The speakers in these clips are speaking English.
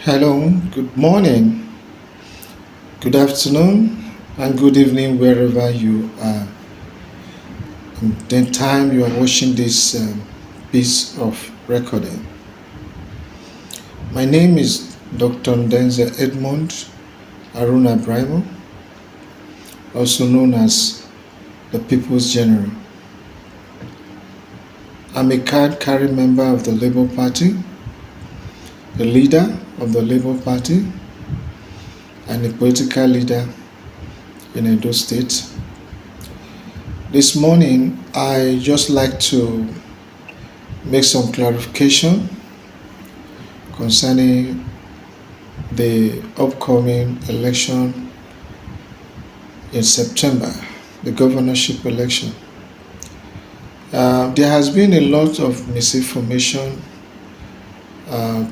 Hello, good morning, good afternoon, and good evening wherever you are. In the time you are watching this piece of recording. My name is Dr. Ndenze Edmund Aruna Brimo, also known as the People's General. I'm a card-carrying member of the Labour Party, the leader of the Labour Party, and a political leader in Edo State. This morning, I just like to make some clarification concerning the upcoming election in September, the governorship election. There has been a lot of misinformation.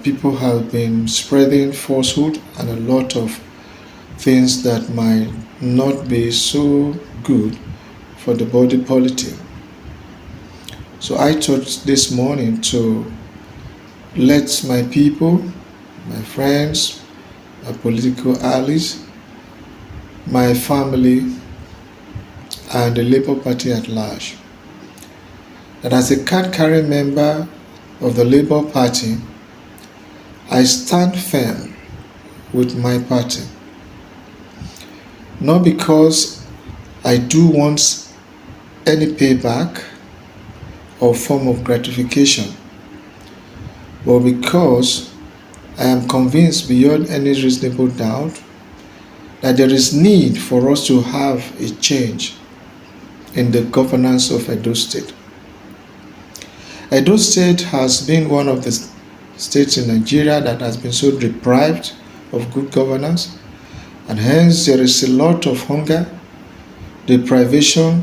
People have been spreading falsehood and a lot of things that might not be so good for the body politic. So I thought this morning to let my people, my friends, my political allies, my family, and the Labour Party at large, that as a card-carrying member of the Labour Party, I stand firm with my party. Not because I do want any payback or form of gratification, but because I am convinced beyond any reasonable doubt that there is need for us to have a change in the governance of Edo State. Edo State has been one of the states in Nigeria that has been so deprived of good governance, and hence there is a lot of hunger, deprivation,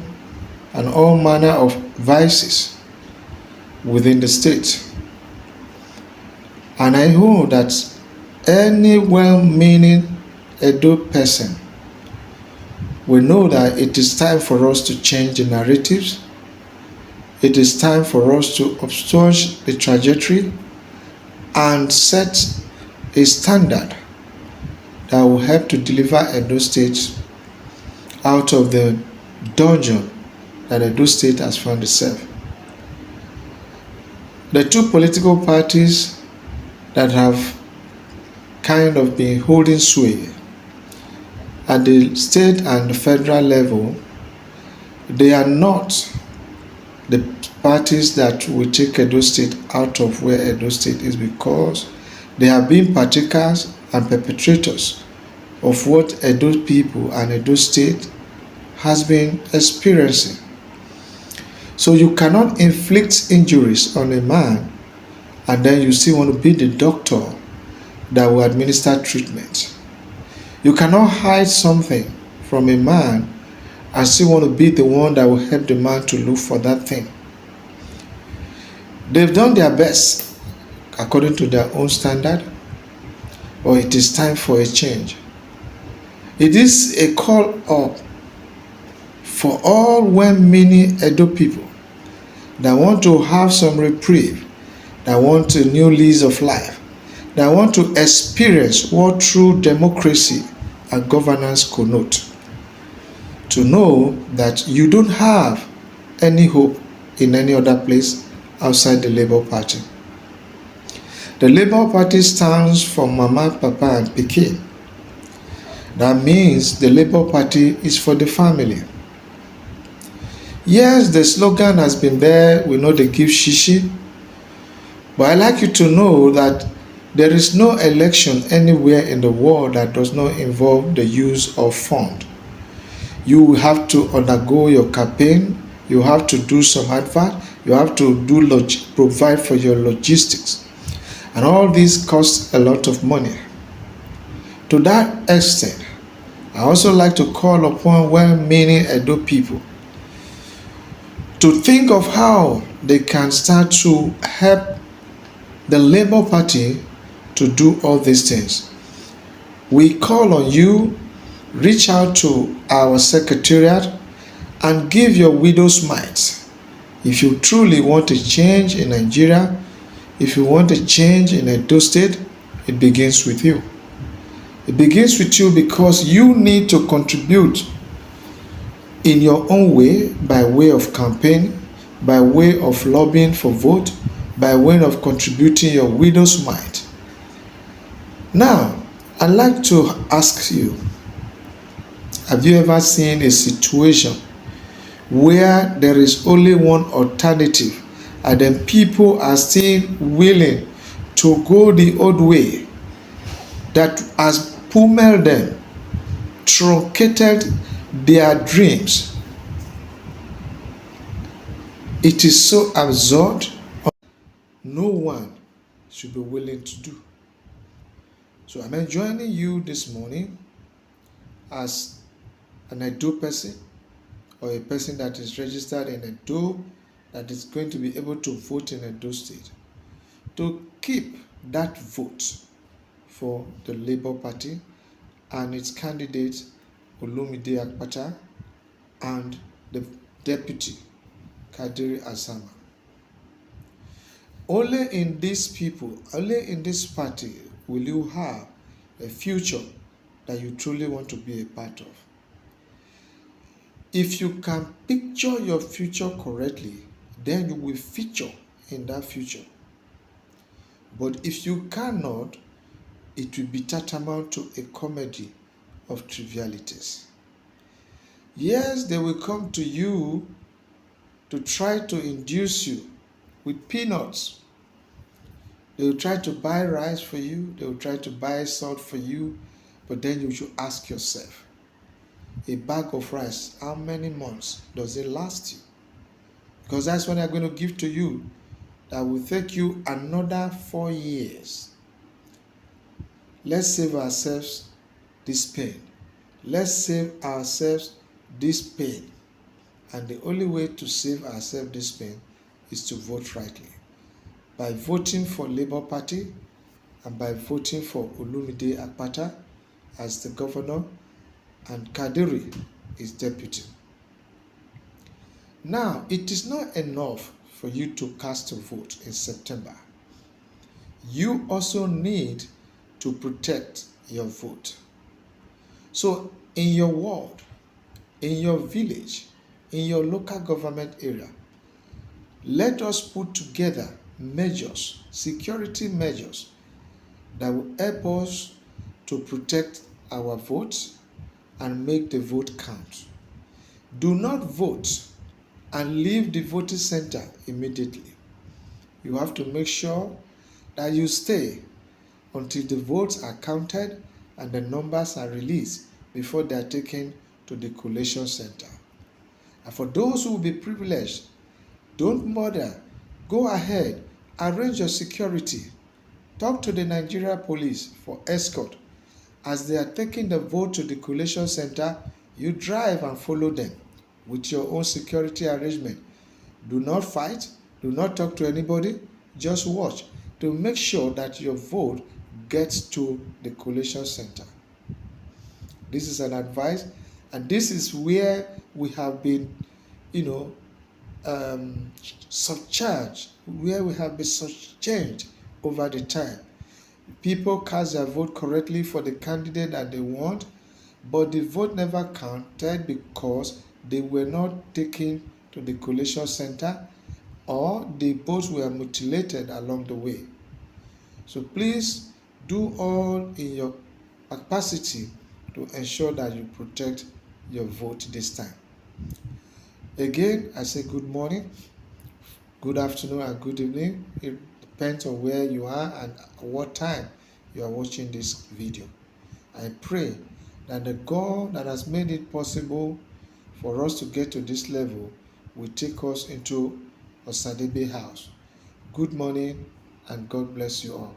and all manner of vices within the state. And I know that any well-meaning Edo person will know that it is time for us to change the narratives. It is time for us to upstage the trajectory and set a standard that will help to deliver Edo State out of the dungeon that Edo State has found itself. The two political parties that have kind of been holding sway at the state and the federal level, they are not the parties that will take Edo State out of where Edo State is, because they have been partakers and perpetrators of what Edo people and Edo State has been experiencing. So you cannot inflict injuries on a man and then you still want to be the doctor that will administer treatment. You cannot hide something from a man and still want to be the one that will help the man to look for that thing. They've done their best according to their own standard, but it is time for a change. It is a call up for all well-meaning Edo people that want to have some reprieve, that want a new lease of life, that want to experience what true democracy and governance connote, to know that you don't have any hope in any other place outside the Labour Party. The Labour Party stands for Mama, Papa, and Pikin. That means the Labour Party is for the family. Yes, the slogan has been there, we know they give shishi, but I'd like you to know that there is no election anywhere in the world that does not involve the use of fund. You have to undergo your campaign, you have to do some advert, you have to provide for your logistics, and all this costs a lot of money. To that extent, I also like to call upon well-meaning Edo people to think of how they can start to help the Labour Party to do all these things. We call on you, reach out to our secretariat and give your widow's mite. If you truly want a change in Nigeria, if you want a change in Edo State, It begins with you. It begins with you because you need to contribute in your own way, by way of campaign, by way of lobbying for vote, by way of contributing your widow's mite. Now, I'd like to ask you, have you ever seen a situation where there is only one alternative and then people are still willing to go the old way that has pummeled them, truncated their dreams? It is so absurd. No one should be willing to do. So I'm joining you this morning as an Edo person, or a person that is registered in Edo, that is going to be able to vote in Edo State, to keep that vote for the Labour Party and its candidate Olumide Akpata and the deputy Kadiri Asama. Only in these people, only in this party will you have a future that you truly want to be a part of. If you can picture your future correctly, then you will feature in that future. But if you cannot, it will be tantamount to a comedy of trivialities. Yes, they will come to you to try to induce you with peanuts. They will try to buy rice for you, they will try to buy salt for you, but then you should ask yourself, a bag of rice, how many months does it last you? Because that's what they're going to give to you that will take you another 4 years. Let's save ourselves this pain. Let's save ourselves this pain. And the only way to save ourselves this pain is to vote rightly. By voting for Labour Party and by voting for Olumide Akpata as the governor and Kadiri is deputy. Now, it is not enough for you to cast a vote in September. You also need to protect your vote. So, in your ward, in your village, in your local government area, let us put together measures, security measures, that will help us to protect our votes and make the vote count. Do not vote and leave the voting center immediately. You have to make sure that you stay until the votes are counted and the numbers are released before they are taken to the collation center. And for those who will be privileged, don't bother. Go ahead, arrange your security. Talk to the Nigeria police for escort. As they are taking the vote to the collation center, you drive and follow them with your own security arrangement. Do not fight, do not talk to anybody, just watch to make sure that your vote gets to the collation center. This is an advice, and this is where we have been, surcharged, where we have been surcharged over the time. People cast their vote correctly for the candidate that they want, but the vote never counted because they were not taken to the collation center or the votes were mutilated along the way. So please do all in your capacity to ensure that you protect your vote this time. Again, I say good morning, good afternoon, and good evening. It depends on where you are and what time you are watching this video. I pray that the God that has made it possible for us to get to this level will take us into Osaigbovo house. Good morning and God bless you all.